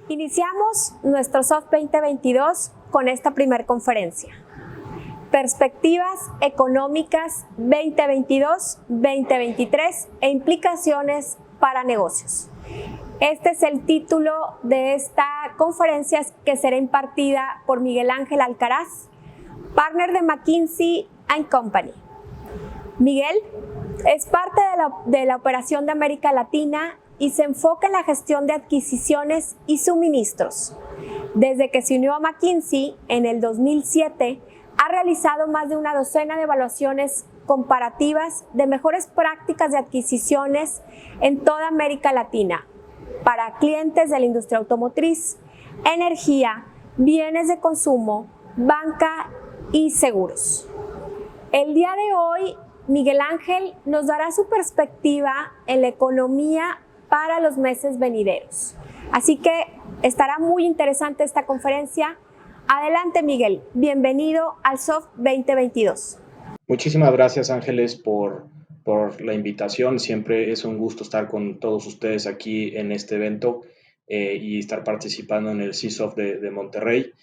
Iniciamos nuestro SOF 2022 con esta primer conferencia. Perspectivas económicas 2022-2023 e implicaciones para negocios. Este es el título de esta conferencia que será impartida por Miguel Ángel Alcaraz, partner de McKinsey & Company. Miguel es parte de la operación de América Latina y se enfoca en la gestión de adquisiciones y suministros. Desde que se unió a McKinsey en el 2007, ha realizado más de una docena de evaluaciones comparativas de mejores prácticas de adquisiciones en toda América Latina para clientes de la industria automotriz, energía, bienes de consumo, banca y seguros. El día de hoy, Miguel Ángel nos dará su perspectiva en la economía para los meses venideros. Así que estará muy interesante esta conferencia. Adelante, Miguel. Bienvenido al SOF 2022. Muchísimas gracias, Ángeles, por la invitación. Siempre es un gusto estar con todos ustedes aquí en este evento y estar participando en el CISOF de Monterrey.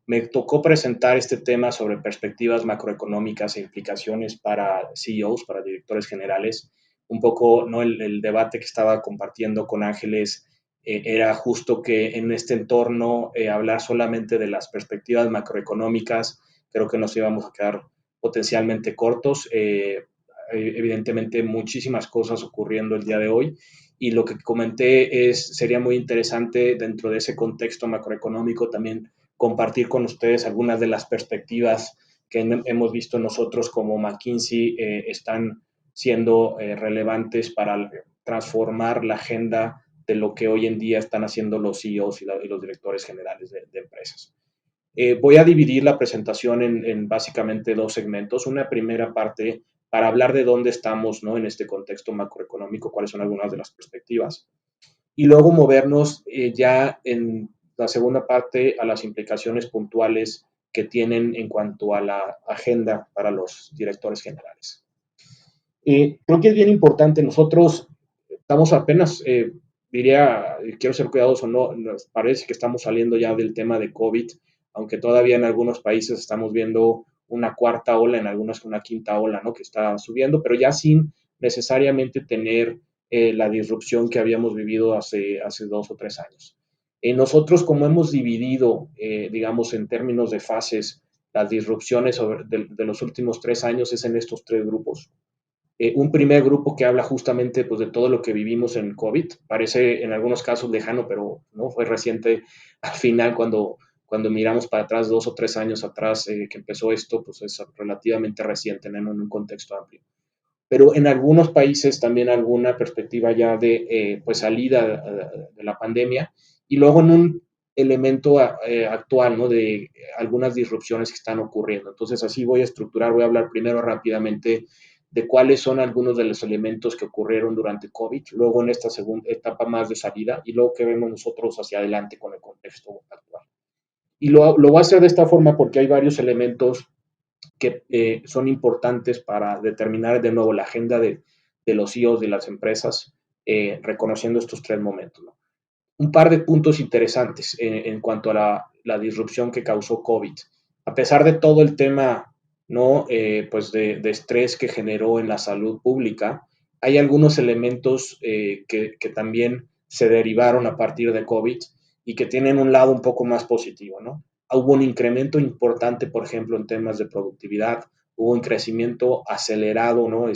Me tocó presentar este tema sobre perspectivas macroeconómicas e implicaciones para CEOs, para directores generales. Un poco, ¿no? El debate que estaba compartiendo con Ángeles era justo que en este entorno hablar solamente de las perspectivas macroeconómicas, creo que nos íbamos a quedar potencialmente cortos. Evidentemente, muchísimas cosas ocurriendo el día de hoy. Y lo que comenté sería muy interesante dentro de ese contexto macroeconómico también compartir con ustedes algunas de las perspectivas que hemos visto nosotros como McKinsey están siendo relevantes para transformar la agenda de lo que hoy en día están haciendo los CEOs y los directores generales de empresas. Voy a dividir la presentación en básicamente dos segmentos. Una primera parte para hablar de dónde estamos, ¿no? En este contexto macroeconómico, cuáles son algunas de las perspectivas. Y luego movernos ya en la segunda parte a las implicaciones puntuales que tienen en cuanto a la agenda para los directores generales. Creo que es bien importante. Nosotros estamos apenas, diría, quiero ser cuidadoso, no, nos parece que estamos saliendo ya del tema de COVID, aunque todavía en algunos países estamos viendo una cuarta ola, en algunos una quinta ola, ¿no? Que está subiendo, pero ya sin necesariamente tener la disrupción que habíamos vivido hace 2 o 3 años. Nosotros, como hemos dividido, digamos, en términos de fases, las disrupciones de los últimos 3 años es en estos 3 grupos. Un primer grupo que habla justamente pues, de todo lo que vivimos en COVID. Parece en algunos casos lejano, pero no fue reciente. Al final, cuando miramos para atrás, 2 o 3 años atrás que empezó esto, pues es relativamente reciente en un contexto amplio. Pero en algunos países también alguna perspectiva ya de pues salida de la pandemia y luego en un elemento actual, ¿no? De algunas disrupciones que están ocurriendo. Entonces así voy a hablar primero rápidamente de cuáles son algunos de los elementos que ocurrieron durante COVID, luego en esta segunda etapa más de salida y luego que vemos nosotros hacia adelante con el contexto actual. Y lo voy a hacer de esta forma porque hay varios elementos que son importantes para determinar de nuevo la agenda de los CEOs de las empresas, reconociendo estos 3 momentos, ¿no? Un par de puntos interesantes en cuanto a la disrupción que causó COVID. A pesar de todo el tema, ¿no? Pues de estrés que generó en la salud pública, hay algunos elementos que también se derivaron a partir de COVID y que tienen un lado un poco más positivo, ¿no? Hubo un incremento importante, por ejemplo, en temas de productividad, hubo un crecimiento acelerado, ¿no?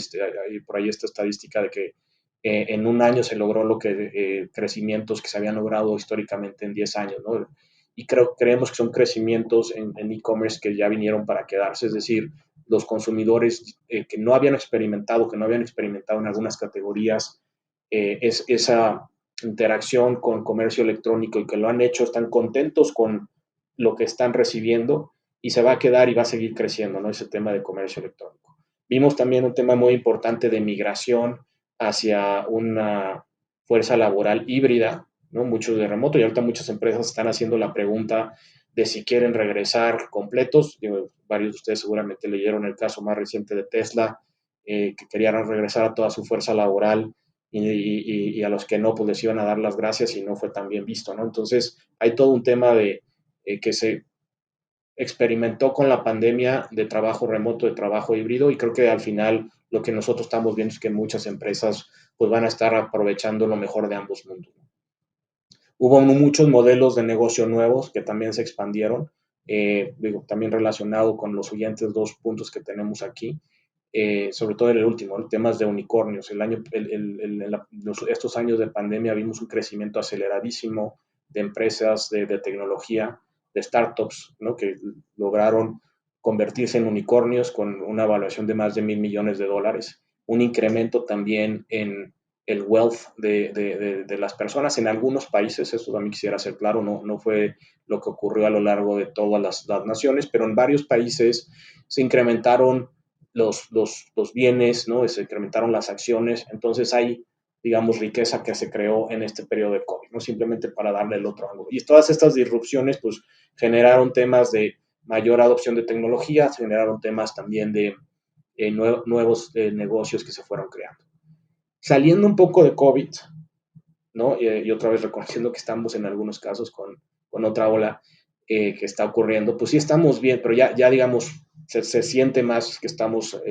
Por ahí esta estadística de que en un año se logró lo que crecimientos que se habían logrado históricamente en 10 años, ¿no? Y creemos que son crecimientos en e-commerce que ya vinieron para quedarse, es decir, los consumidores que no habían experimentado en algunas categorías esa interacción con comercio electrónico y que lo han hecho, están contentos con lo que están recibiendo y se va a quedar y va a seguir creciendo, ¿no? Ese tema de comercio electrónico. Vimos también un tema muy importante de migración hacia una fuerza laboral híbrida, ¿no? Muchos de remoto, y ahorita muchas empresas están haciendo la pregunta de si quieren regresar completos. Varios de ustedes seguramente leyeron el caso más reciente de Tesla, que querían regresar a toda su fuerza laboral y a los que no, pues les iban a dar las gracias y no fue tan bien visto, ¿no? Entonces, hay todo un tema de que se experimentó con la pandemia de trabajo remoto, de trabajo híbrido, y creo que al final lo que nosotros estamos viendo es que muchas empresas pues van a estar aprovechando lo mejor de ambos mundos. Hubo muchos modelos de negocio nuevos que también se expandieron, digo, también relacionado con los siguientes dos puntos que tenemos aquí, sobre todo en el último, el temas de unicornios. Estos años de pandemia vimos un crecimiento aceleradísimo de empresas de tecnología, de startups, ¿no? Que lograron convertirse en unicornios con una evaluación de más de $1,000 millones, un incremento también en el wealth de las personas en algunos países. Eso también quisiera ser claro, no fue lo que ocurrió a lo largo de todas las naciones, pero en varios países se incrementaron los bienes, ¿no? Se incrementaron las acciones, entonces hay, digamos, riqueza que se creó en este periodo de COVID, ¿no? Simplemente para darle el otro ángulo. Y todas estas disrupciones, pues, generaron temas de mayor adopción de tecnología, generaron temas también de nuevos negocios que se fueron creando. Saliendo un poco de COVID, ¿no? Y otra vez reconociendo que estamos en algunos casos con otra ola que está ocurriendo, pues sí estamos bien, pero ya digamos, se siente más que estamos,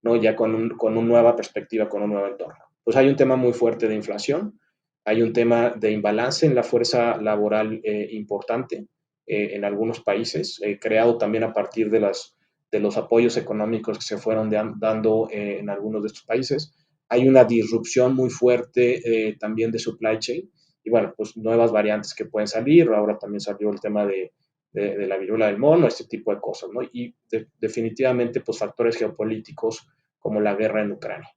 ¿no? Ya con una nueva perspectiva, con un nuevo entorno. Pues hay un tema muy fuerte de inflación, hay un tema de imbalance en la fuerza laboral importante en algunos países, creado también a partir de los apoyos económicos que se fueron dando en algunos de estos países. Hay una disrupción muy fuerte también de supply chain y bueno, pues nuevas variantes que pueden salir. Ahora también salió el tema de la viruela del mono, este tipo de cosas, ¿no? Y definitivamente, pues factores geopolíticos como la guerra en Ucrania.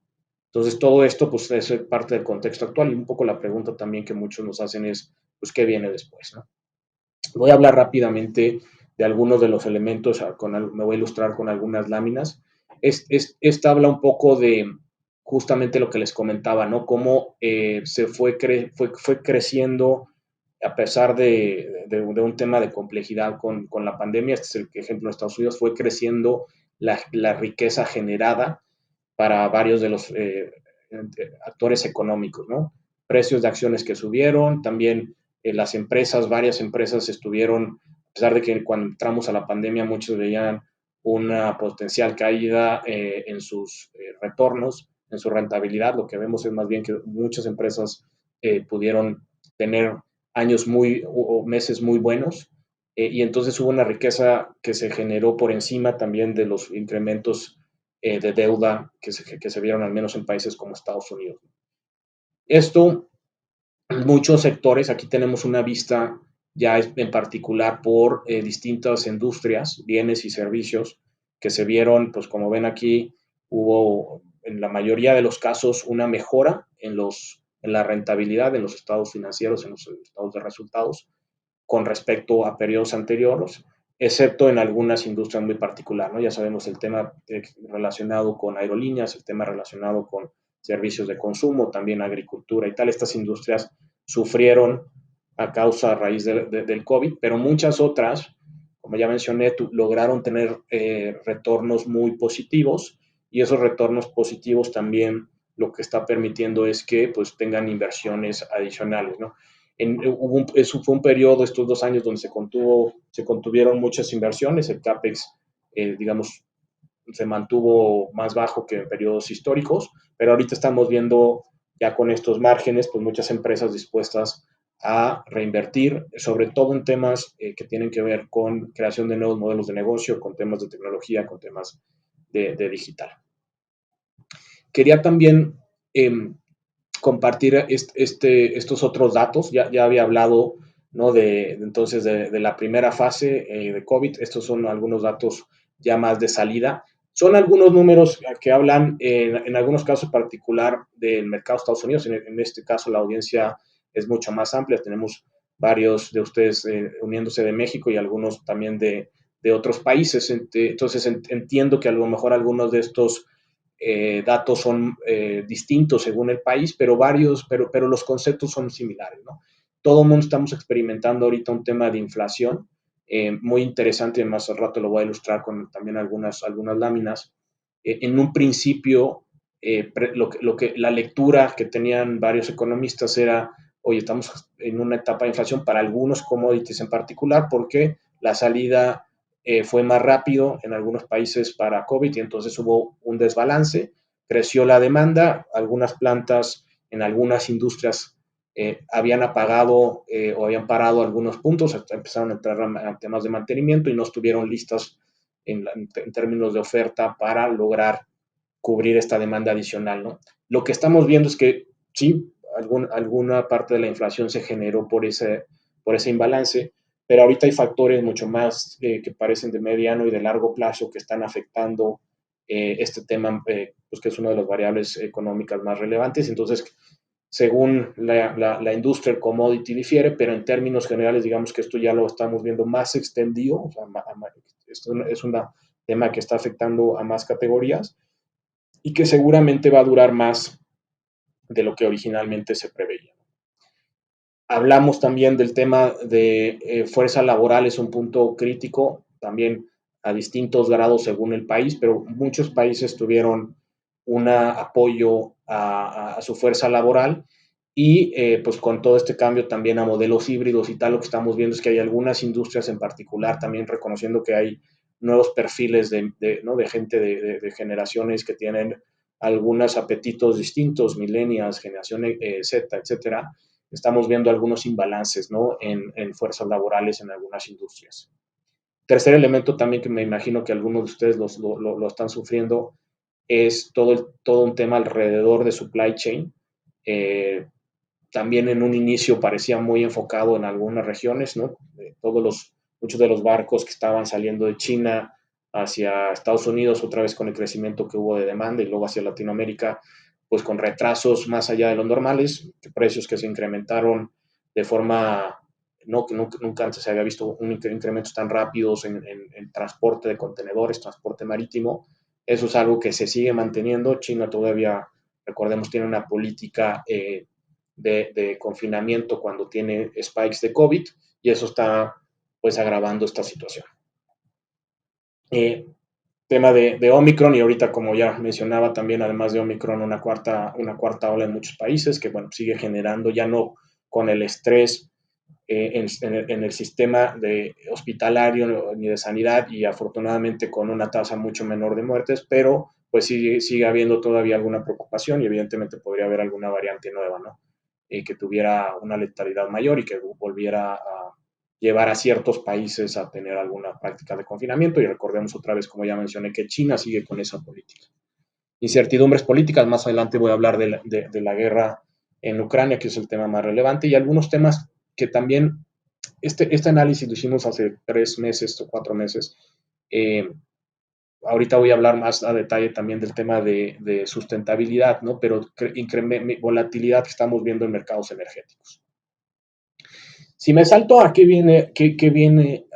Entonces, todo esto, pues es parte del contexto actual y un poco la pregunta también que muchos nos hacen es, pues, ¿qué viene después, no? Voy a hablar rápidamente de algunos de los elementos, me voy a ilustrar con algunas láminas. Esta habla un poco de justamente lo que les comentaba, ¿no? Cómo se fue creciendo a pesar de un tema de complejidad con la pandemia. Este es el ejemplo de Estados Unidos, fue creciendo la riqueza generada para varios de los actores económicos, ¿no? Precios de acciones que subieron, también varias empresas estuvieron, a pesar de que cuando entramos a la pandemia muchos veían una potencial caída en sus retornos, en su rentabilidad, lo que vemos es más bien que muchas empresas pudieron tener años o meses muy buenos, y entonces hubo una riqueza que se generó por encima también de los incrementos de deuda que se vieron al menos en países como Estados Unidos. Esto, muchos sectores, aquí tenemos una vista ya en particular por distintas industrias, bienes y servicios que se vieron, pues como ven aquí, hubo en la mayoría de los casos una mejora en la rentabilidad, en los estados financieros, en los estados de resultados, con respecto a periodos anteriores, excepto en algunas industrias muy particulares, ¿no? Ya sabemos el tema relacionado con aerolíneas, el tema relacionado con servicios de consumo, también agricultura y tal. Estas industrias sufrieron a raíz del COVID, pero muchas otras, como ya mencioné, lograron tener retornos muy positivos, y esos retornos positivos también lo que está permitiendo es que pues tengan inversiones adicionales, ¿no? Eso fue un periodo, estos 2 años, donde se contuvieron muchas inversiones. El CAPEX, digamos, se mantuvo más bajo que en periodos históricos, pero ahorita estamos viendo ya con estos márgenes, pues muchas empresas dispuestas a reinvertir, sobre todo en temas que tienen que ver con creación de nuevos modelos de negocio, con temas de tecnología, con temas de digital. Quería también compartir estos otros datos. Ya había hablado, ¿no? Entonces de la primera fase de COVID. Estos son algunos datos ya más de salida. Son algunos números que hablan, en algunos casos en particular, del mercado de Estados Unidos. En este caso, la audiencia es mucho más amplia. Tenemos varios de ustedes uniéndose de México y algunos también de otros países. Entonces, entiendo que a lo mejor algunos de estos datos son distintos según el país, pero los conceptos son similares, ¿no? Todo el mundo estamos experimentando ahorita un tema de inflación muy interesante. Más al rato lo voy a ilustrar con también algunas láminas. En un principio, la lectura que tenían varios economistas era, oye, estamos en una etapa de inflación para algunos commodities en particular, porque la salida fue más rápido en algunos países para COVID y entonces hubo un desbalance, creció la demanda, algunas plantas en algunas industrias habían apagado o habían parado algunos puntos, empezaron a entrar a temas de mantenimiento y no estuvieron listas en términos de oferta para lograr cubrir esta demanda adicional, ¿no? Lo que estamos viendo es que sí, alguna parte de la inflación se generó por ese imbalance, pero ahorita hay factores mucho más que parecen de mediano y de largo plazo que están afectando este tema, pues que es una de las variables económicas más relevantes. Entonces, según la industria, el commodity difiere, pero en términos generales, digamos que esto ya lo estamos viendo más extendido, o sea, esto es un tema que está afectando a más categorías y que seguramente va a durar más de lo que originalmente se preveía. Hablamos también del tema de fuerza laboral, es un punto crítico, también a distintos grados según el país, pero muchos países tuvieron un apoyo a su fuerza laboral y pues con todo este cambio también a modelos híbridos y tal, lo que estamos viendo es que hay algunas industrias en particular también reconociendo que hay nuevos perfiles ¿no? de gente de generaciones que tienen algunos apetitos distintos, millennials, generación Z, etcétera. Estamos viendo algunos imbalances, ¿no? en fuerzas laborales en algunas industrias. Tercer elemento también que me imagino que algunos de ustedes lo están sufriendo es todo un tema alrededor de supply chain. También en un inicio parecía muy enfocado en algunas regiones, ¿no? Muchos de los barcos que estaban saliendo de China hacia Estados Unidos, otra vez con el crecimiento que hubo de demanda, y luego hacia Latinoamérica, pues con retrasos más allá de los normales, precios que se incrementaron de forma no, que nunca antes se había visto un incrementos tan rápidos en transporte de contenedores, transporte marítimo. Eso es algo que se sigue manteniendo. China todavía, recordemos, tiene una política de confinamiento cuando tiene spikes de COVID y eso está pues agravando esta situación. Tema de Omicron y ahorita como ya mencionaba también además de Omicron una cuarta ola en muchos países que bueno sigue generando ya no con el estrés en el sistema de hospitalario ni de sanidad y afortunadamente con una tasa mucho menor de muertes, pero pues sigue habiendo todavía alguna preocupación y evidentemente podría haber alguna variante nueva, ¿no? Que tuviera una letalidad mayor y que volviera a llevar a ciertos países a tener alguna práctica de confinamiento y recordemos otra vez, como ya mencioné, que China sigue con esa política. Incertidumbres políticas, más adelante voy a hablar de la guerra en Ucrania, que es el tema más relevante, y algunos temas que también, este análisis lo hicimos hace 3 meses o 4 meses, ahorita voy a hablar más a detalle también del tema de sustentabilidad, ¿no? Pero volatilidad que estamos viendo en mercados energéticos. Si me salto a qué viene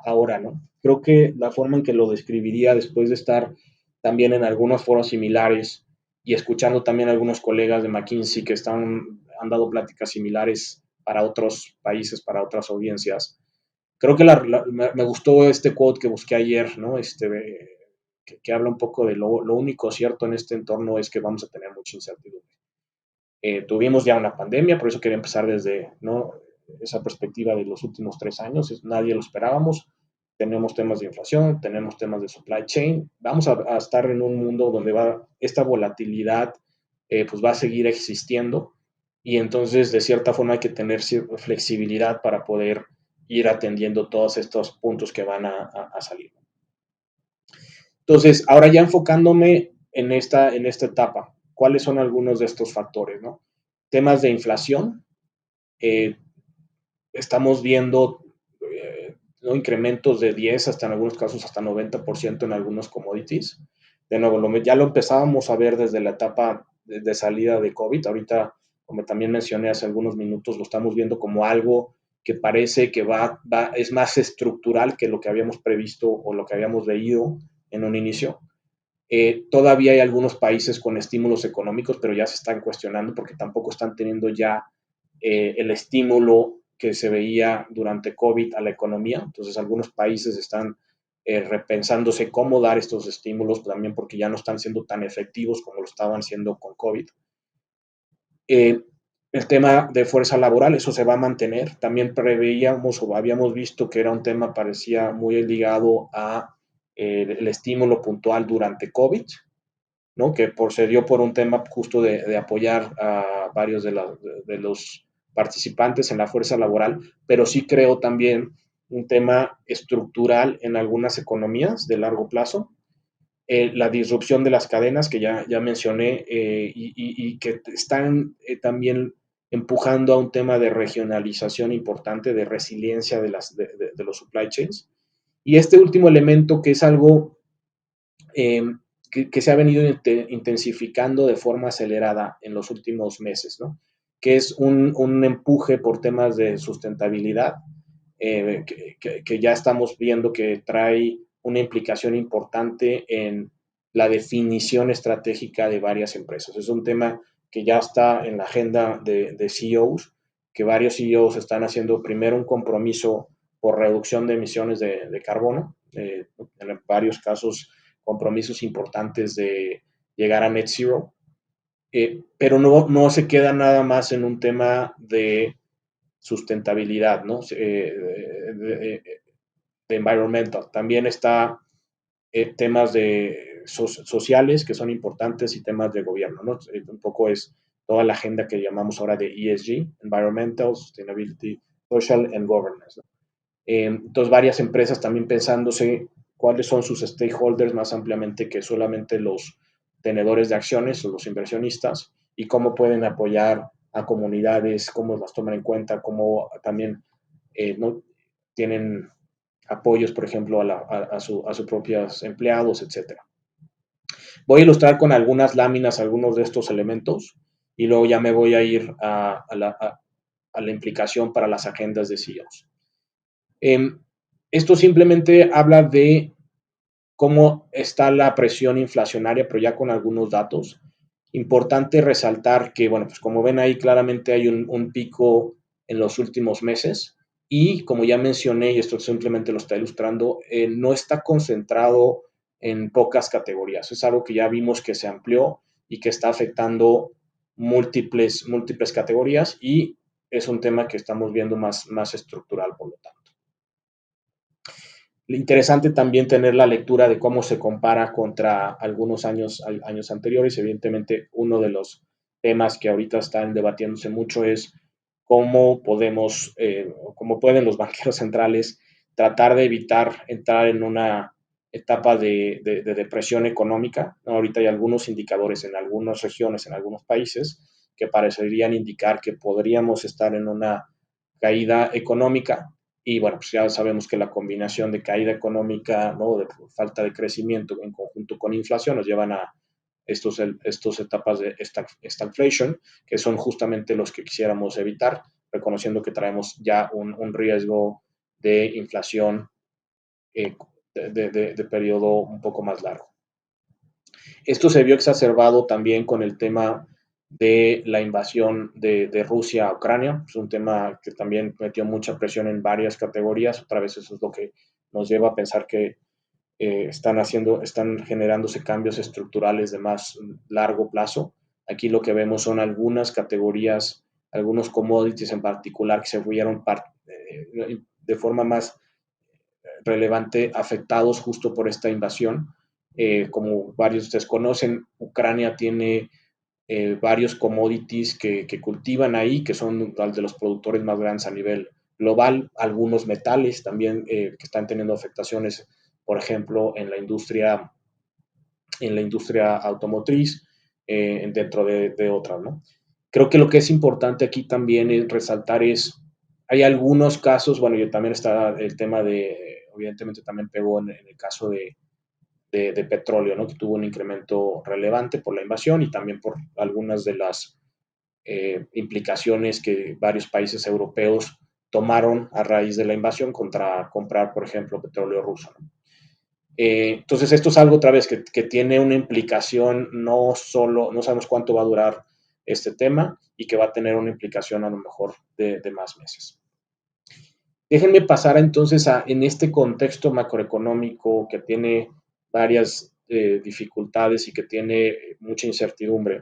ahora, ¿no? Creo que la forma en que lo describiría después de estar también en algunos foros similares y escuchando también a algunos colegas de McKinsey que han dado pláticas similares para otros países, para otras audiencias. Creo que me gustó este quote que busqué ayer, ¿no? Que habla un poco de lo único cierto en este entorno es que vamos a tener mucha incertidumbre. Tuvimos ya una pandemia, por eso quería empezar desde ¿no? esa perspectiva de los últimos 3 años, nadie lo esperábamos, tenemos temas de inflación, tenemos temas de supply chain, vamos a estar en un mundo donde esta volatilidad pues va a seguir existiendo y entonces de cierta forma hay que tener flexibilidad para poder ir atendiendo todos estos puntos que van a salir. Entonces, ahora ya enfocándome en esta etapa, ¿cuáles son algunos de estos factores? ¿No? Temas de inflación, estamos viendo ¿no? incrementos de 10 hasta en algunos casos hasta 90% en algunos commodities. De nuevo, ya lo empezábamos a ver desde la etapa de salida de COVID. Ahorita, como también mencioné hace algunos minutos, lo estamos viendo como algo que parece que es más estructural que lo que habíamos previsto o lo que habíamos leído en un inicio. Todavía hay algunos países con estímulos económicos, pero ya se están cuestionando porque tampoco están teniendo ya el estímulo que se veía durante COVID a la economía. Entonces, algunos países están repensándose cómo dar estos estímulos, también porque ya no están siendo tan efectivos como lo estaban siendo con COVID. El tema de fuerza laboral, eso se va a mantener. También preveíamos o habíamos visto que era un tema, parecía muy ligado a el estímulo puntual durante COVID, ¿no? Que se dio por un tema justo de apoyar a varios de los participantes en la fuerza laboral, pero sí creo también un tema estructural en algunas economías de largo plazo, la disrupción de las cadenas que ya mencioné, y que están también empujando a un tema de regionalización importante, de resiliencia de los supply chains. Y este último elemento, que es algo que se ha venido intensificando de forma acelerada en los últimos meses, ¿no? Que es un empuje por temas de sustentabilidad, que ya estamos viendo que trae una implicación importante en la definición estratégica de varias empresas. Es un tema que ya está en la agenda de CEOs, que varios CEOs están haciendo primero un compromiso por reducción de emisiones de carbono, en varios casos compromisos importantes de llegar a net zero, pero no se queda nada más en un tema de sustentabilidad, ¿no? De environmental. También está temas sociales que son importantes y temas de gobierno, ¿no? Un poco es toda la agenda que llamamos ahora de ESG, Environmental, Sustainability, Social and Governance, ¿no? Entonces, varias empresas también pensándose cuáles son sus stakeholders más ampliamente que solamente los tenedores de acciones o los inversionistas, y cómo pueden apoyar a comunidades, cómo las toman en cuenta, cómo también ¿no? tienen apoyos, por ejemplo, a sus propios empleados, etc. Voy a ilustrar con algunas láminas algunos de estos elementos y luego ya me voy a ir a la implicación para las agendas de CEOs. Esto simplemente habla de cómo está la presión inflacionaria, pero ya con algunos datos. Importante resaltar que, bueno, pues como ven ahí, claramente hay un pico en los últimos meses y, como ya mencioné, y esto simplemente lo está ilustrando, no está concentrado en pocas categorías. Es algo que ya vimos que se amplió y que está afectando múltiples categorías, y es un tema que estamos viendo más estructural, por lo tanto. Interesante también tener la lectura de cómo se compara contra algunos años anteriores. Evidentemente, uno de los temas que ahorita están debatiéndose mucho es cómo podemos, cómo pueden los banqueros centrales tratar de evitar entrar en una etapa de depresión económica, ¿no? Ahorita hay algunos indicadores en algunas regiones, en algunos países, que parecerían indicar que podríamos estar en una caída económica. Y bueno, pues ya sabemos que la combinación de caída económica, ¿no? De falta de crecimiento en conjunto con inflación nos llevan a estos etapas de stagflation, que son justamente los que quisiéramos evitar, reconociendo que traemos ya un riesgo de inflación de periodo un poco más largo. Esto se vio exacerbado también con el tema de la invasión de Rusia a Ucrania. Es un tema que también metió mucha presión en varias categorías. Otra vez eso es lo que nos lleva a pensar que están generándose cambios estructurales de más largo plazo. Aquí lo que vemos son algunas categorías, algunos commodities en particular que se vieron de forma más relevante afectados justo por esta invasión. Como varios de ustedes conocen, Ucrania tiene varios commodities que cultivan ahí, que son de los productores más grandes a nivel global, algunos metales también que están teniendo afectaciones, por ejemplo, en la industria automotriz, dentro de otras, ¿no? Creo que lo que es importante aquí también es resaltar hay algunos casos, bueno, yo también está el tema evidentemente también pegó en el caso de petróleo, ¿no? Que tuvo un incremento relevante por la invasión y también por algunas de las implicaciones que varios países europeos tomaron a raíz de la invasión contra comprar, por ejemplo, petróleo ruso, ¿no? Entonces, esto es algo otra vez que tiene una implicación, no sabemos cuánto va a durar este tema y que va a tener una implicación a lo mejor de más meses. Déjenme pasar entonces en este contexto macroeconómico que tiene varias dificultades y que tiene mucha incertidumbre.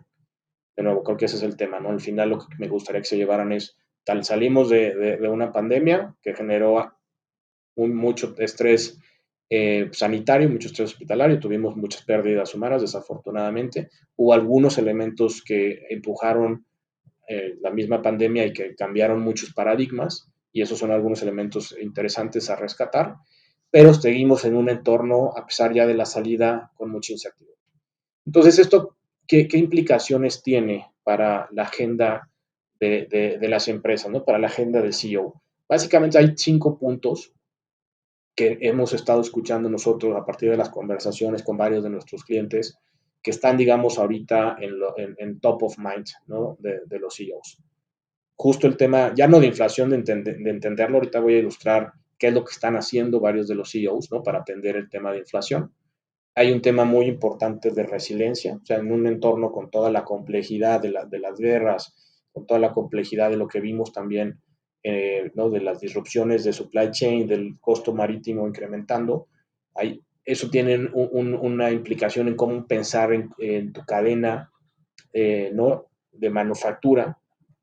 De nuevo, creo que ese es el tema, ¿no? Al final lo que me gustaría que se llevaran es, tal salimos de una pandemia que generó mucho estrés sanitario, mucho estrés hospitalario, tuvimos muchas pérdidas humanas, desafortunadamente. Hubo algunos elementos que empujaron la misma pandemia y que cambiaron muchos paradigmas, y esos son algunos elementos interesantes a rescatar, pero seguimos en un entorno, a pesar ya de la salida, con mucha incertidumbre. Entonces, ¿esto qué implicaciones tiene para la agenda de las empresas, ¿no? Para la agenda del CEO? Básicamente hay 5 puntos que hemos estado escuchando nosotros a partir de las conversaciones con varios de nuestros clientes que están, digamos, ahorita en top of mind, ¿no? De los CEOs. Justo el tema, ya no de inflación, de entenderlo, ahorita voy a ilustrar qué es lo que están haciendo varios de los CEOs, ¿no? Para atender el tema de inflación. Hay un tema muy importante de resiliencia, o sea, en un entorno con toda la complejidad de las guerras, con toda la complejidad de lo que vimos también, ¿no? De las disrupciones de supply chain, del costo marítimo incrementando, eso tiene una implicación en cómo pensar en tu cadena, ¿no? De manufactura,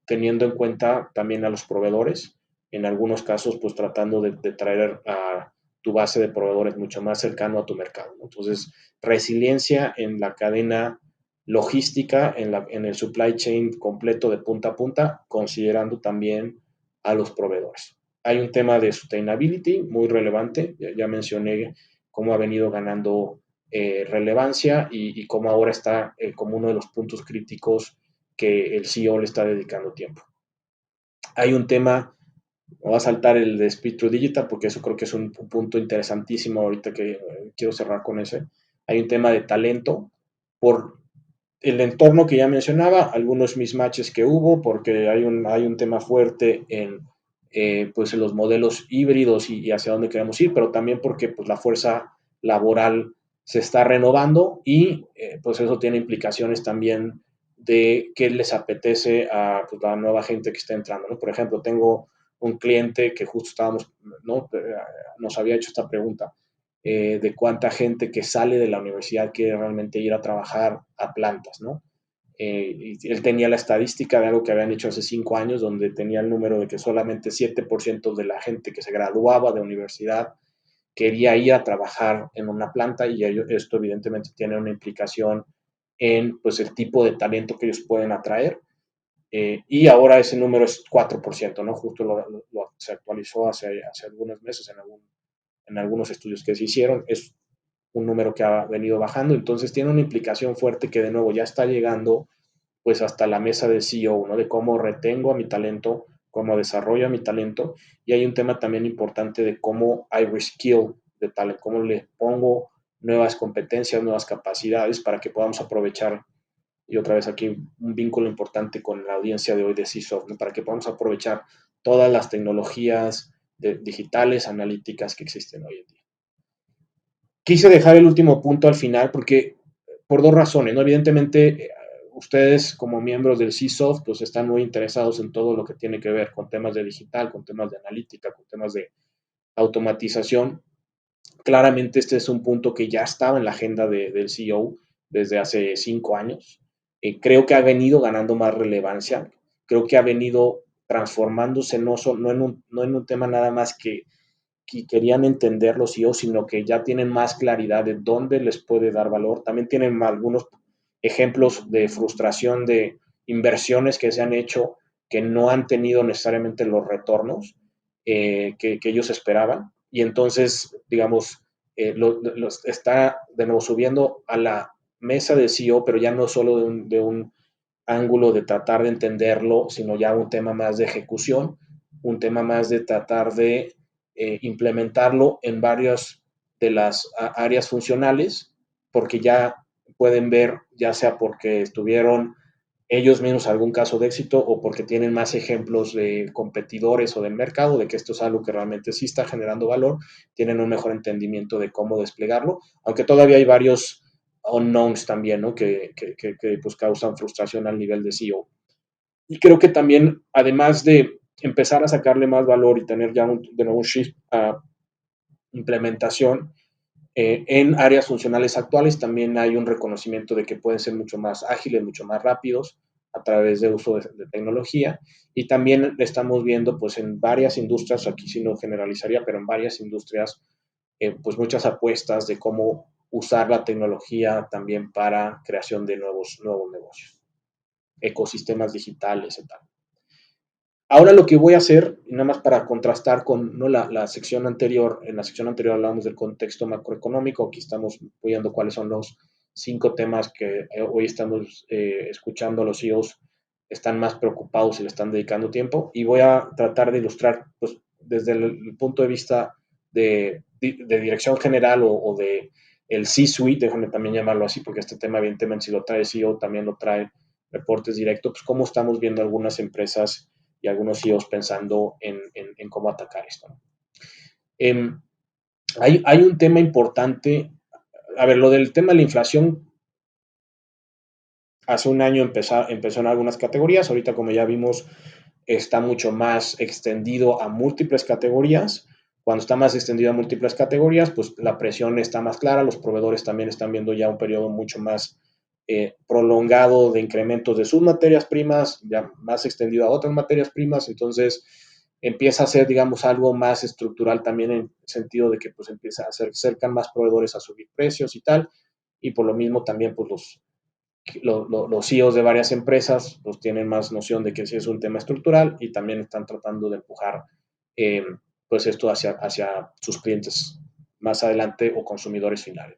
teniendo en cuenta también a los proveedores, en algunos casos, pues tratando de traer a tu base de proveedores mucho más cercano a tu mercado, ¿no? Entonces, resiliencia en la cadena logística, en el supply chain completo de punta a punta, considerando también a los proveedores. Hay un tema de sustainability muy relevante, ya mencioné cómo ha venido ganando relevancia y cómo ahora está como uno de los puntos críticos que el CEO le está dedicando tiempo. Hay un tema, me va a saltar el de Speed to Digital porque eso creo que es un punto interesantísimo ahorita que quiero cerrar con ese. Hay un tema de talento por el entorno que ya mencionaba, algunos mismatches que hubo, porque hay un tema fuerte pues en los modelos híbridos y hacia dónde queremos ir, pero también porque pues, la fuerza laboral se está renovando y pues eso tiene implicaciones también de qué les apetece a pues, la nueva gente que está entrando, ¿no? Por ejemplo, tengo un cliente que justo estábamos, ¿no? Nos había hecho esta pregunta de cuánta gente que sale de la universidad quiere realmente ir a trabajar a plantas, ¿no? Y él tenía la estadística de algo que habían hecho hace 5 años, donde tenía el número de que solamente 7% de la gente que se graduaba de universidad quería ir a trabajar en una planta y esto evidentemente tiene una implicación en pues, el tipo de talento que ellos pueden atraer. Y ahora ese número es 4%, ¿no? Justo se actualizó hace algunos meses en algunos estudios que se hicieron. Es un número que ha venido bajando, entonces tiene una implicación fuerte que de nuevo ya está llegando pues hasta la mesa del CEO, ¿no? De cómo retengo a mi talento, cómo desarrollo a mi talento, y hay un tema también importante de cómo I reskill de talent, cómo le pongo nuevas competencias, nuevas capacidades para que podamos aprovechar, y otra vez aquí un vínculo importante con la audiencia de hoy de CISOF, ¿no? Para que podamos aprovechar todas las tecnologías digitales, analíticas que existen hoy en día. Quise dejar el último punto al final porque por 2 razones, ¿no? Evidentemente, ustedes como miembros del CISOF, pues están muy interesados en todo lo que tiene que ver con temas de digital, con temas de analítica, con temas de automatización. Claramente este es un punto que ya estaba en la agenda del CEO desde hace 5 años. Creo que ha venido ganando más relevancia, creo que ha venido transformándose no en un tema nada más que querían entender los CEOs, sino que ya tienen más claridad de dónde les puede dar valor. También tienen algunos ejemplos de frustración de inversiones que se han hecho que no han tenido necesariamente los retornos que ellos esperaban. Y entonces, digamos, los está de nuevo subiendo a la mesa de CEO, pero ya no solo de un ángulo de tratar de entenderlo, sino ya un tema más de ejecución, un tema más de tratar de implementarlo en varias de las áreas funcionales, porque ya pueden ver, ya sea porque estuvieron ellos mismos algún caso de éxito o porque tienen más ejemplos de competidores o del mercado, de que esto es algo que realmente sí está generando valor, tienen un mejor entendimiento de cómo desplegarlo, aunque todavía hay varios unknowns también, ¿no? Que pues causan frustración al nivel de CEO. Y creo que también, además de empezar a sacarle más valor y tener ya de nuevo un shift a implementación en áreas funcionales actuales. También hay un reconocimiento de que pueden ser mucho más ágiles, mucho más rápidos a través de uso de tecnología. Y también estamos viendo pues en varias industrias, aquí sí no generalizaría, pero en varias industrias, pues muchas apuestas de cómo usar la tecnología también para creación de nuevos negocios, ecosistemas digitales y tal. Ahora lo que voy a hacer, nada más para contrastar con, ¿no?, la sección anterior, en la sección anterior hablamos del contexto macroeconómico, aquí estamos viendo cuáles son los 5 temas que hoy estamos escuchando. Los CEOs están más preocupados y le están dedicando tiempo, y voy a tratar de ilustrar pues, desde el punto de vista de dirección general o de el C-suite, déjame también llamarlo así, porque este tema evidentemente si lo trae el CEO también lo trae reportes directos, pues cómo estamos viendo algunas empresas y algunos CEOs pensando en cómo atacar esto, ¿no? Hay un tema importante. A ver, lo del tema de la inflación, hace un año empezó en algunas categorías, ahorita como ya vimos está mucho más extendido a múltiples categorías. Cuando está más extendido a múltiples categorías, pues la presión está más clara, los proveedores también están viendo ya un periodo mucho más prolongado de incrementos de sus materias primas, ya más extendido a otras materias primas. Entonces empieza a ser, digamos, algo más estructural también en el sentido de que pues empieza a acercan más proveedores a subir precios y tal, y por lo mismo también pues los CEOs de varias empresas pues tienen más noción de que sí es un tema estructural y también están tratando de empujar eh, pues esto hacia sus clientes más adelante o consumidores finales.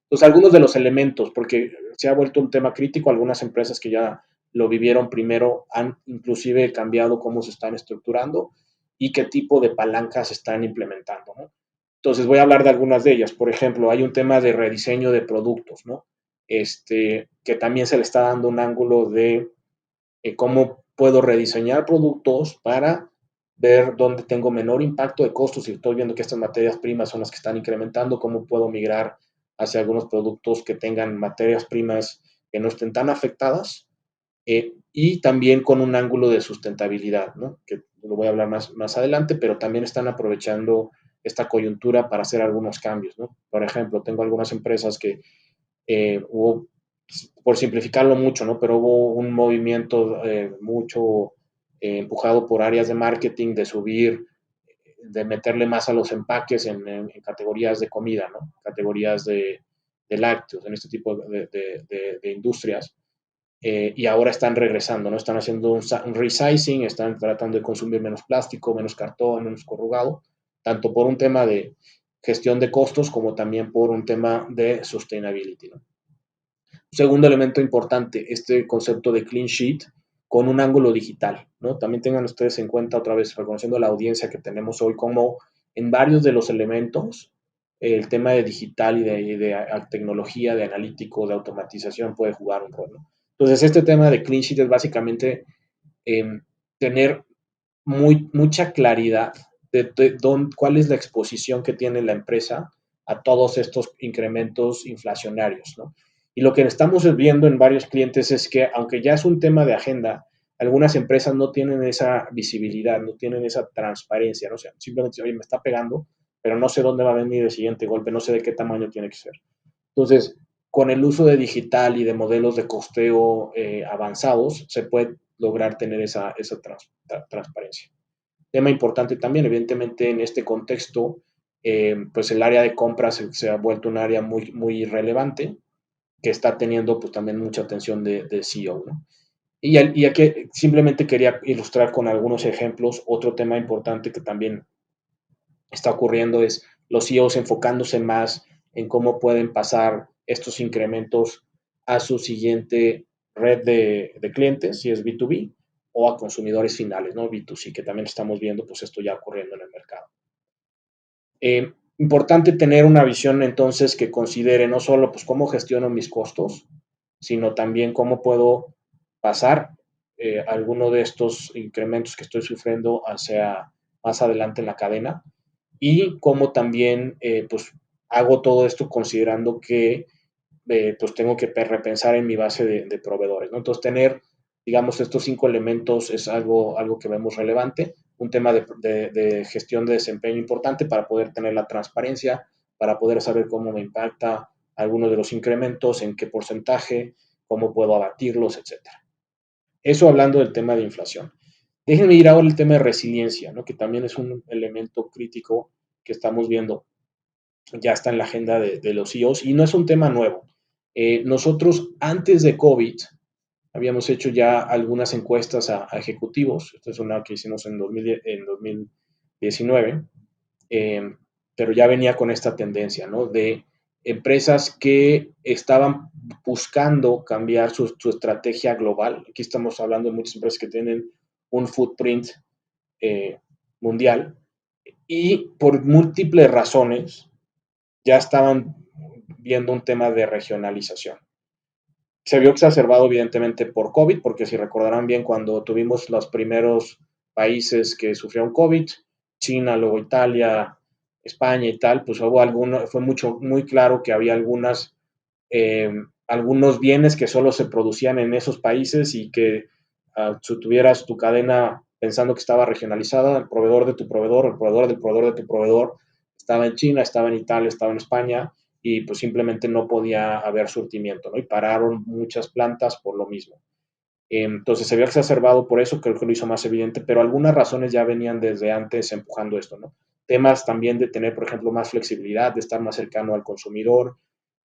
Entonces, algunos de los elementos, porque se ha vuelto un tema crítico, algunas empresas que ya lo vivieron primero han inclusive cambiado cómo se están estructurando y qué tipo de palancas están implementando, ¿no? Entonces, voy a hablar de algunas de ellas. Por ejemplo, hay un tema de rediseño de productos, ¿no? Que también se le está dando un ángulo de cómo puedo rediseñar productos para ver dónde tengo menor impacto de costos. Si estoy viendo que estas materias primas son las que están incrementando, cómo puedo migrar hacia algunos productos que tengan materias primas que no estén tan afectadas, y también con un ángulo de sustentabilidad, ¿no? Que lo voy a hablar más adelante, pero también están aprovechando esta coyuntura para hacer algunos cambios, ¿no? Por ejemplo, tengo algunas empresas que hubo, por simplificarlo mucho, ¿no? Pero hubo un movimiento mucho empujado por áreas de marketing de subir, de meterle más a los empaques en categorías de comida, ¿no? Categorías de lácteos, en este tipo de industrias. Y ahora están regresando, ¿no? Están haciendo un resizing, están tratando de consumir menos plástico, menos cartón, menos corrugado, tanto por un tema de gestión de costos como también por un tema de sustainability, ¿no? Segundo elemento importante, este concepto de clean sheet con un ángulo digital, ¿no? También tengan ustedes en cuenta, otra vez, reconociendo la audiencia que tenemos hoy, como en varios de los elementos, el tema de digital y de tecnología, de analítico, de automatización puede jugar un rol, ¿no? Entonces, este tema de clean sheet es básicamente eh, tener mucha claridad cuál es la exposición que tiene la empresa a todos estos incrementos inflacionarios, ¿no? Y lo que estamos viendo en varios clientes es que, aunque ya es un tema de agenda, algunas empresas no tienen esa visibilidad, no tienen esa transparencia, ¿no? O sea, simplemente, oye, me está pegando, pero no sé dónde va a venir el siguiente golpe, no sé de qué tamaño tiene que ser. Entonces, con el uso de digital y de modelos de costeo avanzados, se puede lograr tener esa transparencia. Tema importante también, evidentemente, en este contexto, pues el área de compras se ha vuelto un área muy, muy relevante que está teniendo pues también mucha atención de CEO, ¿no? Y aquí simplemente quería ilustrar con algunos ejemplos. Otro tema importante que también está ocurriendo es los CEOs enfocándose más en cómo pueden pasar estos incrementos a su siguiente red de clientes, si es B2B, o a consumidores finales, ¿no? B2C, que también estamos viendo pues esto ya ocurriendo en el mercado. Importante tener una visión entonces que considere no solo pues cómo gestiono mis costos, sino también cómo puedo pasar alguno de estos incrementos que estoy sufriendo hacia más adelante en la cadena, y cómo también pues hago todo esto considerando que pues tengo que repensar en mi base de proveedores, ¿no? Entonces tener digamos, estos 5 elementos es algo que vemos relevante, un tema de gestión de desempeño importante para poder tener la transparencia, para poder saber cómo me impacta alguno de los incrementos, en qué porcentaje, cómo puedo abatirlos, etcétera. Eso hablando del tema de inflación. Déjenme ir ahora al tema de resiliencia, ¿no? Que también es un elemento crítico que estamos viendo. Ya está en la agenda de los CEOs y no es un tema nuevo. Nosotros antes de COVID habíamos hecho ya algunas encuestas a ejecutivos. Esta es una que hicimos en 2019, eh, pero ya venía con esta tendencia, ¿no? De empresas que estaban buscando cambiar su estrategia global. Aquí estamos hablando de muchas empresas que tienen un footprint mundial y por múltiples razones ya estaban viendo un tema de regionalización. Se vio exacerbado evidentemente por COVID, porque si recordarán bien, cuando tuvimos los primeros países que sufrieron COVID, China, luego Italia, España y tal, pues fue muy claro que había eh, algunos bienes que solo se producían en esos países y que si tuvieras tu cadena pensando que estaba regionalizada, el proveedor de tu proveedor, el proveedor del proveedor de tu proveedor, estaba en China, estaba en Italia, estaba en España, y pues simplemente no podía haber surtimiento, ¿no? Y pararon muchas plantas por lo mismo. Entonces se vio exacerbado por eso, creo que lo hizo más evidente, pero algunas razones ya venían desde antes empujando esto, ¿no? Temas también de tener, por ejemplo, más flexibilidad, de estar más cercano al consumidor,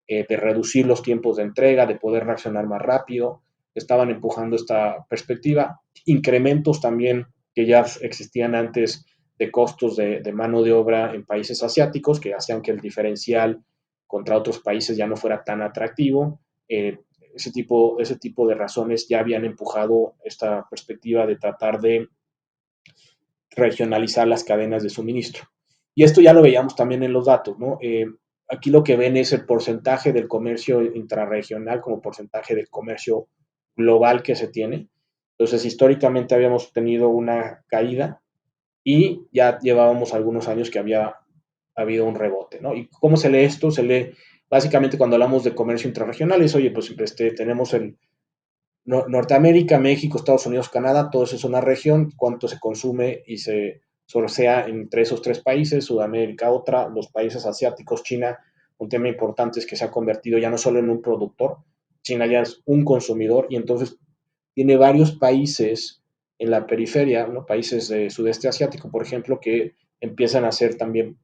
de reducir los tiempos de entrega, de poder reaccionar más rápido, estaban empujando esta perspectiva. Incrementos también que ya existían antes de costos de mano de obra en países asiáticos, que hacían que el diferencial contra otros países ya no fuera tan atractivo. Ese tipo de razones ya habían empujado esta perspectiva de tratar de regionalizar las cadenas de suministro. Y esto ya lo veíamos también en los datos, ¿no? Aquí lo que ven es el porcentaje del comercio intrarregional como porcentaje del comercio global que se tiene. Entonces, históricamente habíamos tenido una caída y ya llevábamos algunos años que había habido un rebote, ¿no? ¿Y cómo se lee esto? Se lee básicamente cuando hablamos de comercio intrarregional, es, oye, pues tenemos el Norteamérica, México, Estados Unidos, Canadá, todo eso es una región, cuánto se consume y se sourcea entre esos 3 países, Sudamérica otra, los países asiáticos, China, un tema importante es que se ha convertido ya no solo en un productor, China ya es un consumidor y entonces tiene varios países en la periferia, ¿no? Países de sudeste asiático, por ejemplo, que empiezan a ser también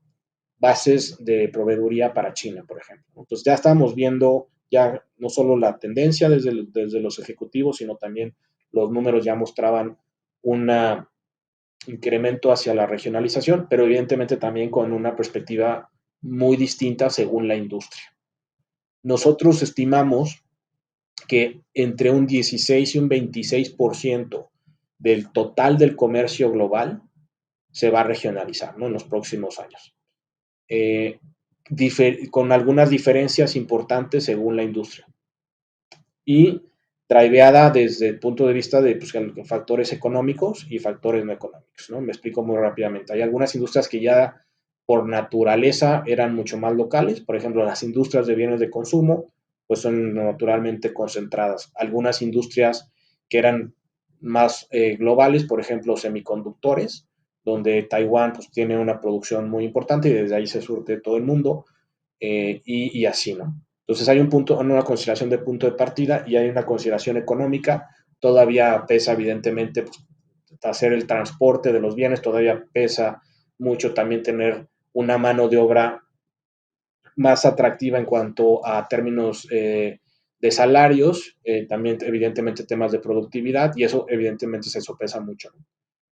bases de proveeduría para China, por ejemplo. Entonces ya estamos viendo ya no solo la tendencia desde los ejecutivos, sino también los números ya mostraban un incremento hacia la regionalización, pero evidentemente también con una perspectiva muy distinta según la industria. Nosotros estimamos que entre un 16 y un 26% del total del comercio global se va a regionalizar, ¿no? En los próximos años. Con algunas diferencias importantes según la industria. Y driveada desde el punto de vista de pues, factores económicos y factores no económicos, ¿no? Me explico muy rápidamente. Hay algunas industrias que ya por naturaleza eran mucho más locales, por ejemplo, las industrias de bienes de consumo, pues son naturalmente concentradas. Algunas industrias que eran más globales, por ejemplo, semiconductores, donde Taiwán pues, tiene una producción muy importante y desde ahí se surte todo el mundo, y así, ¿no? Entonces hay una consideración de punto de partida y hay una consideración económica. Todavía pesa, evidentemente, pues, hacer el transporte de los bienes, todavía pesa mucho también tener una mano de obra más atractiva en cuanto a términos de salarios, también evidentemente temas de productividad y eso evidentemente se sopesa mucho, ¿no?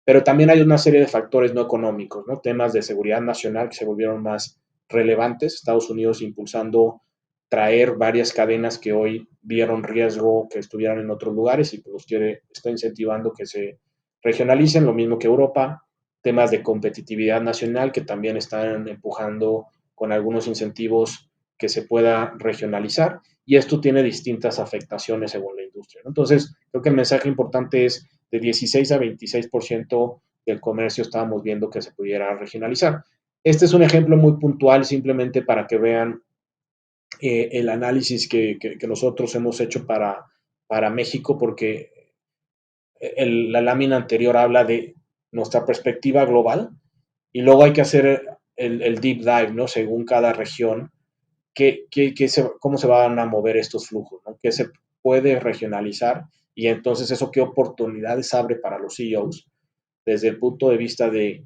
Pero también hay una serie de factores no económicos, ¿no? Temas de seguridad nacional que se volvieron más relevantes. Estados Unidos impulsando traer varias cadenas que hoy vieron riesgo que estuvieran en otros lugares y pues está incentivando que se regionalicen, lo mismo que Europa. Temas de competitividad nacional que también están empujando con algunos incentivos que se pueda regionalizar y esto tiene distintas afectaciones según la industria, ¿no? Entonces, creo que el mensaje importante es de 16 a 26% del comercio estábamos viendo que se pudiera regionalizar. Este es un ejemplo muy puntual simplemente para que vean el análisis que nosotros hemos hecho para México, porque la lámina anterior habla de nuestra perspectiva global y luego hay que hacer el deep dive, ¿no? Según cada región, cómo se van a mover estos flujos, ¿no? ¿Qué se puede regionalizar? Y entonces eso qué oportunidades abre para los CEOs desde el punto de vista de,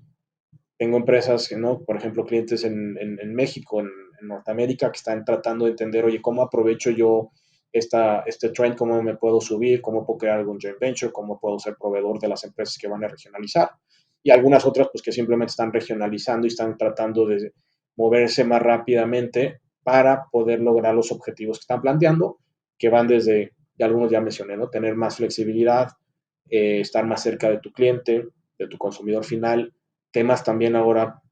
tengo empresas, ¿no? Por ejemplo, clientes en México, en Norteamérica, que están tratando de entender, oye, ¿cómo aprovecho yo este trend? ¿Cómo me puedo subir? ¿Cómo puedo crear algún joint venture? ¿Cómo puedo ser proveedor de las empresas que van a regionalizar? Y algunas otras, pues que simplemente están regionalizando y están tratando de moverse más rápidamente para poder lograr los objetivos que están planteando, que van desde, ya algunos ya mencioné, ¿no? Tener más flexibilidad, estar más cerca de tu cliente, de tu consumidor final, temas también ahora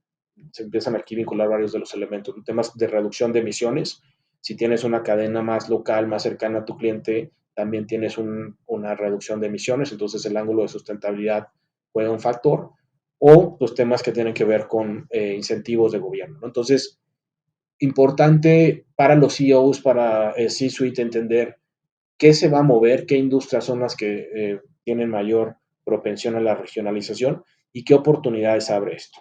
se empiezan aquí a vincular varios de los elementos, temas de reducción de emisiones. Si tienes una cadena más local, más cercana a tu cliente, también tienes una reducción de emisiones, entonces el ángulo de sustentabilidad juega un factor, o pues temas que tienen que ver con incentivos de gobierno, ¿no? Entonces, importante para los CEOs, para el C-Suite entender qué se va a mover, qué industrias son las que tienen mayor propensión a la regionalización y qué oportunidades abre esto.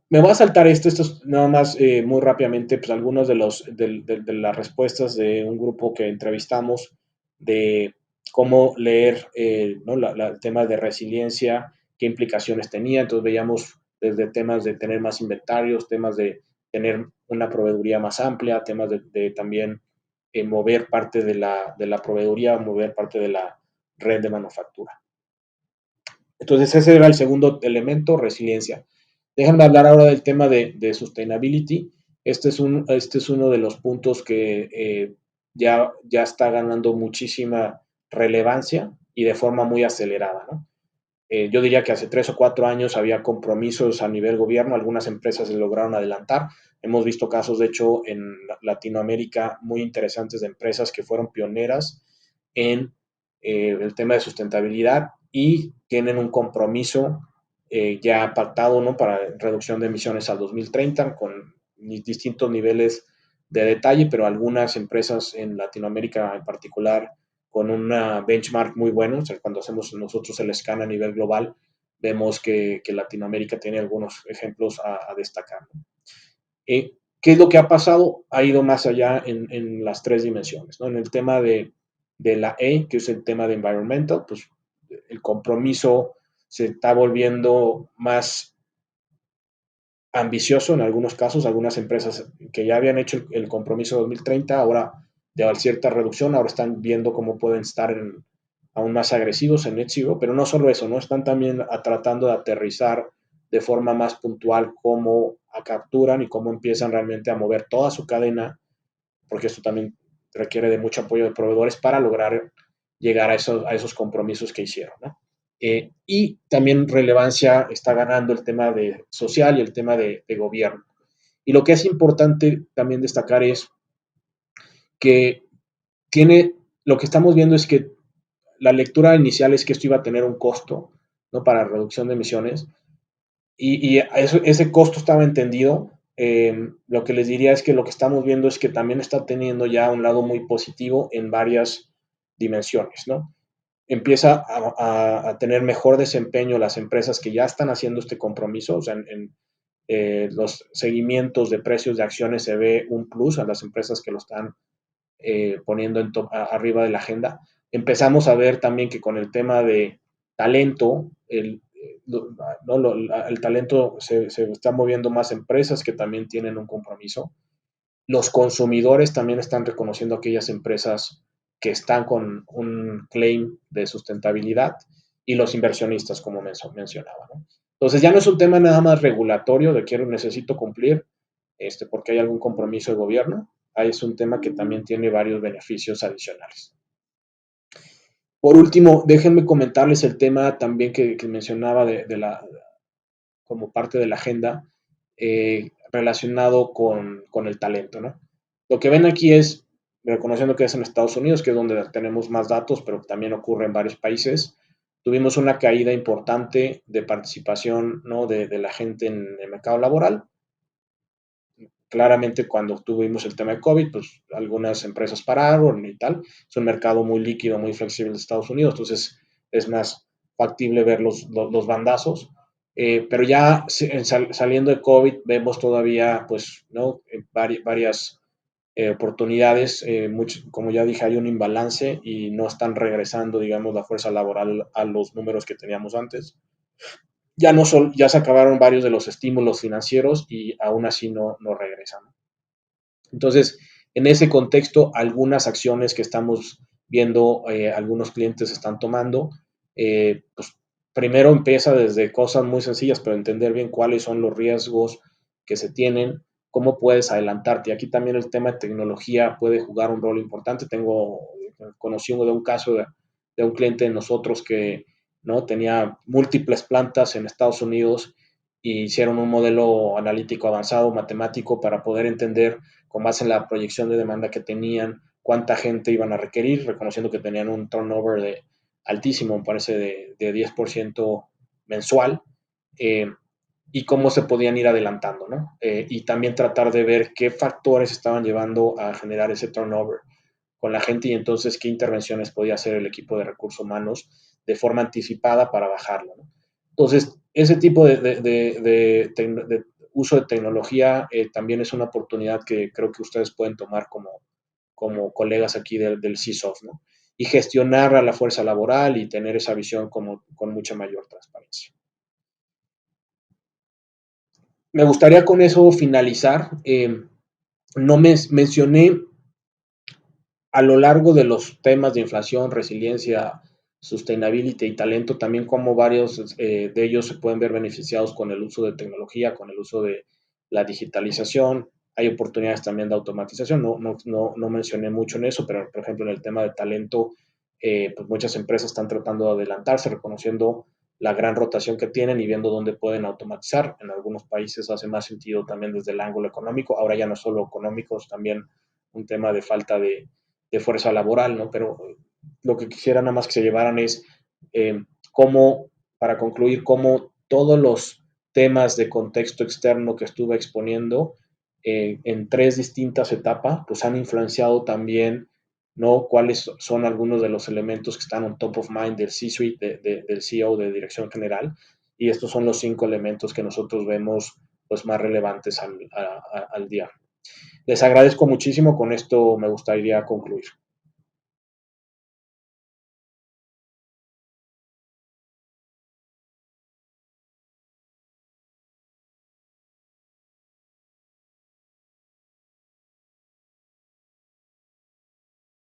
Me voy a saltar esto es nada más muy rápidamente, pues algunas de las respuestas de un grupo que entrevistamos de cómo leer ¿no? el tema de resiliencia, qué implicaciones tenía. Entonces veíamos desde temas de tener más inventarios, temas de tener una proveeduría más amplia, temas de también mover parte de la proveeduría, mover parte de la red de manufactura. Entonces ese era el segundo elemento, resiliencia. Déjenme hablar ahora del tema de sustainability. Este es uno de los puntos que ya está ganando muchísima relevancia y de forma muy acelerada, ¿no? Yo diría que hace 3 o 4 años había compromisos a nivel gobierno, algunas empresas se lograron adelantar. Hemos visto casos, de hecho, en Latinoamérica muy interesantes de empresas que fueron pioneras en el tema de sustentabilidad y tienen un compromiso ya pactado, ¿no? Para reducción de emisiones al 2030 con distintos niveles de detalle, pero algunas empresas en Latinoamérica en particular con una benchmark muy bueno. O sea, cuando hacemos nosotros el scan a nivel global, vemos que Latinoamérica tiene algunos ejemplos a destacar. ¿Qué es lo que ha pasado? Ha ido más allá en las tres dimensiones, ¿no? En el tema de la E, que es el tema de environmental, pues el compromiso se está volviendo más ambicioso en algunos casos. Algunas empresas que ya habían hecho el compromiso 2030, ahora de cierta reducción, ahora están viendo cómo pueden estar aún más agresivos en net zero, pero no solo eso, ¿no? Están también tratando de aterrizar de forma más puntual cómo capturan y cómo empiezan realmente a mover toda su cadena, porque esto también requiere de mucho apoyo de proveedores para lograr llegar a esos compromisos que hicieron, ¿no? Y también relevancia está ganando el tema de social y el tema de gobierno. Y lo que es importante también destacar es que lo que estamos viendo es que la lectura inicial es que esto iba a tener un costo, ¿no? Para reducción de emisiones, y ese costo estaba entendido. Lo que les diría es que lo que estamos viendo es que también está teniendo ya un lado muy positivo en varias dimensiones, ¿no? Empieza a tener mejor desempeño las empresas que ya están haciendo este compromiso, o sea, en los seguimientos de precios de acciones se ve un plus a las empresas que lo están poniendo arriba de la agenda. Empezamos a ver también que con el tema de talento, ¿no? El talento se están moviendo más empresas que también tienen un compromiso. Los consumidores también están reconociendo aquellas empresas que están con un claim de sustentabilidad y los inversionistas, como mencionaba, ¿no? Entonces ya no es un tema nada más regulatorio de quiero, necesito cumplir porque hay algún compromiso de gobierno. Ahí es un tema que también tiene varios beneficios adicionales. Por último, déjenme comentarles el tema también que mencionaba como parte de la agenda relacionado con el talento, ¿no? Lo que ven aquí es, reconociendo que es en Estados Unidos, que es donde tenemos más datos, pero también ocurre en varios países, tuvimos una caída importante de participación, ¿no? de la gente en el mercado laboral, claramente cuando tuvimos el tema de COVID, pues algunas empresas pararon y tal. Es un mercado muy líquido, muy flexible de Estados Unidos, entonces es más factible ver los bandazos. Pero ya saliendo de COVID vemos todavía, pues, ¿no? Varias oportunidades. Como ya dije, hay un imbalance y no están regresando, digamos, la fuerza laboral a los números que teníamos antes. Ya se acabaron varios de los estímulos financieros y aún así no regresan. Entonces, en ese contexto, algunas acciones que estamos viendo, algunos clientes están tomando, pues primero empieza desde cosas muy sencillas, pero entender bien cuáles son los riesgos que se tienen, cómo puedes adelantarte. Aquí también el tema de tecnología puede jugar un rol importante. Conocí de un caso de un cliente de nosotros que no tenía múltiples plantas en Estados Unidos y hicieron un modelo analítico avanzado, matemático, para poder entender con base en la proyección de demanda que tenían, cuánta gente iban a requerir, reconociendo que tenían un turnover altísimo, me parece, de 10% mensual, y cómo se podían ir adelantando, ¿no? Y también tratar de ver qué factores estaban llevando a generar ese turnover con la gente y entonces qué intervenciones podía hacer el equipo de recursos humanos de forma anticipada para bajarlo, ¿no? Entonces, ese tipo de uso de tecnología también es una oportunidad que creo que ustedes pueden tomar como colegas aquí del CISOF, ¿no? Y gestionar a la fuerza laboral y tener esa visión con mucha mayor transparencia. Me gustaría con eso finalizar. No mencioné a lo largo de los temas de inflación, resiliencia, sustainability y talento, también como varios de ellos se pueden ver beneficiados con el uso de tecnología, con el uso de la digitalización. Hay oportunidades también de automatización. No mencioné mucho en eso, pero por ejemplo en el tema de talento, pues muchas empresas están tratando de adelantarse, reconociendo la gran rotación que tienen y viendo dónde pueden automatizar. En algunos países hace más sentido también desde el ángulo económico. Ahora ya no solo económicos, también un tema de falta de fuerza laboral, ¿no? Pero lo que quisiera nada más que se llevaran es cómo, para concluir, cómo todos los temas de contexto externo que estuve exponiendo en 3 distintas etapas, pues han influenciado también, ¿no? Cuáles son algunos de los elementos que están on top of mind del C-suite, del CEO, de dirección general, y estos son los 5 elementos que nosotros vemos pues más relevantes al día. Les agradezco muchísimo, con esto me gustaría concluir.